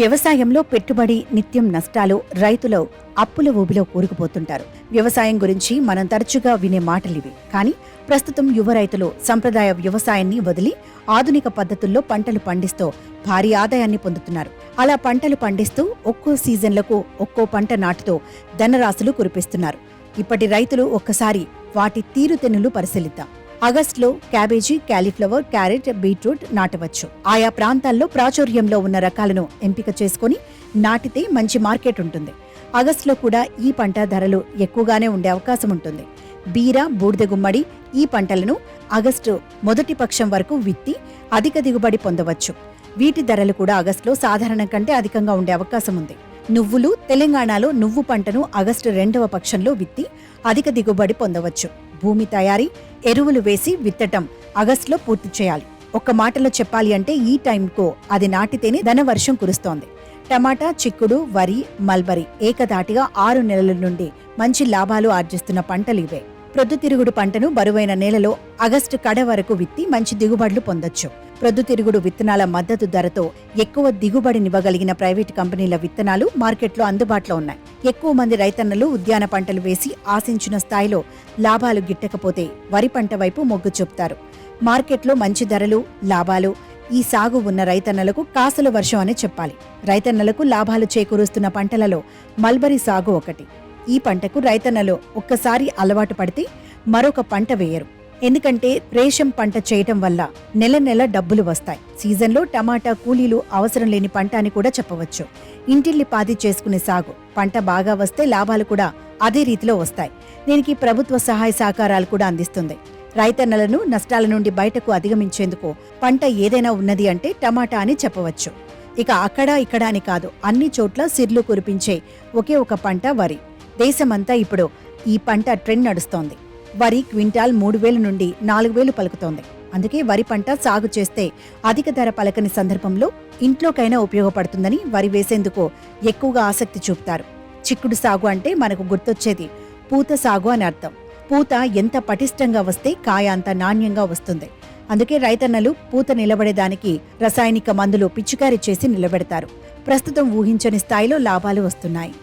వ్యవసాయంలో పెట్టుబడి, నిత్యం నష్టాలు, రైతులు అప్పుల ఊబిలో కూరుకుపోతుంటారు. వ్యవసాయం గురించి మనం తరచుగా వినే మాటలివి. కానీ ప్రస్తుతం యువ రైతులు సంప్రదాయ వ్యవసాయాన్ని వదిలి ఆధునిక పద్ధతుల్లో పంటలు పండిస్తూ భారీ ఆదాయాన్ని పొందుతున్నారు. అలా పంటలు పండిస్తూ ఒక్కో సీజన్లకు ఒక్కో పంట నాటుతూ ధనరాశులు కురిపిస్తున్నారు. ఇప్పటి రైతులు ఒక్కసారి వాటి తీరుతెన్నులు పరిశీలిద్దాం. ఆగస్టులో క్యాబేజీ, క్యాలీఫ్లవర్, క్యారెట్, బీట్రూట్ నాటవచ్చు. ఆయా ప్రాంతాల్లో ప్రాచుర్యంలో ఉన్న రకాలను ఎంపిక చేసుకుని నాటితే మంచి మార్కెట్ ఉంటుంది. ఆగస్టులో కూడా ఈ పంట ధరలు ఎక్కువగానే ఉండే అవకాశం ఉంటుంది. బీర, బూడిద గుమ్మడి ఈ పంటలను ఆగస్టు మొదటి పక్షం వరకు విత్తి అధిక దిగుబడి పొందవచ్చు. వీటి ధరలు కూడా ఆగస్టులో సాధారణం కంటే అధికంగా ఉండే అవకాశం ఉంది. నువ్వులు తెలంగాణలో నువ్వు పంటను ఆగస్టు 2వ పక్షంలో విత్తి అధిక దిగుబడి పొందవచ్చు. భూమి తయారీ, ఎరువులు వేసి విత్తటం ఆగస్టులో పూర్తి చేయాలి. ఒక్క మాటలో చెప్పాలి అంటే ఈ టైంకు అది నాటితేనే ధనవర్షం కురుస్తోంది. టమాటా, చిక్కుడు, వరి, మల్బరీ ఏకధాటిగా 6 నెలల నుండి మంచి లాభాలు ఆర్జిస్తున్న పంటలు ఇవే. ప్రొద్దుతిరుగుడు పంటను బరువైన నేలలో ఆగస్టు కడ వరకు విత్తి మంచి దిగుబడులు పొందొచ్చు. ప్రొద్దుతిరుగుడు విత్తనాల మద్దతు ధరతో ఎక్కువ దిగుబడినివ్వగలిగిన ప్రైవేటు కంపెనీల విత్తనాలు మార్కెట్లో అందుబాటులో ఉన్నాయి. ఎక్కువ మంది రైతన్నలు ఉద్యాన పంటలు వేసి ఆశించిన స్థాయిలో లాభాలు గిట్టకపోతే వరి పంట వైపు మొగ్గు చూపుతారు. మార్కెట్లో మంచి ధరలు, లాభాలు ఈ సాగు ఉన్న రైతన్నలకు కాసుల వర్షం అనే చెప్పాలి. రైతన్నలకు లాభాలు చేకూరుస్తున్న పంటలలో మల్బరీ సాగు ఒకటి. ఈ పంటకు రైతన్నలు ఒక్కసారి అలవాటు పడితే మరొక పంట వేయరు. ఎందుకంటే రేషం పంట చేయటం వల్ల నెల నెల డబ్బులు వస్తాయి. సీజన్లో టమాటా కూలీలు అవసరం లేని పంట అని కూడా చెప్పవచ్చు. ఇంటిల్లి పాది చేసుకునే సాగు. పంట బాగా వస్తే లాభాలు కూడా అదే రీతిలో వస్తాయి. దీనికి ప్రభుత్వ సహాయ సహకారాలు కూడా అందిస్తుంది. రైతన్నలను నష్టాల నుండి బయటకు అధిగమించేందుకు పంట ఏదైనా ఉన్నది అంటే టమాటా అని చెప్పవచ్చు. ఇక అక్కడ ఇక్కడ అని కాదు, అన్ని చోట్ల సిర్లు కురిపించే ఒకే ఒక పంట వరి. దేశమంతా ఇప్పుడు ఈ పంట ట్రెండ్ నడుస్తోంది. వరి క్వింటాల్ 3,000 నుండి 4,000 పలుకుతోంది. అందుకే వరి పంట సాగు చేస్తే అధిక ధర పలకని సందర్భంలో ఇంట్లోకైనా ఉపయోగపడుతుందని వరి వేసేందుకు ఎక్కువగా ఆసక్తి చూపుతారు. చిక్కుడు సాగు అంటే మనకు గుర్తొచ్చేది పూత సాగు అని అర్థం. పూత ఎంత పటిష్టంగా వస్తే కాయ అంత నాణ్యంగా వస్తుంది. అందుకే రైతన్నలు పూత నిలబడేదానికి రసాయనిక మందులు పిచికారీ చేసి నిలబెడతారు. ప్రస్తుతం ఊహించని స్థాయిలో లాభాలు వస్తున్నాయి.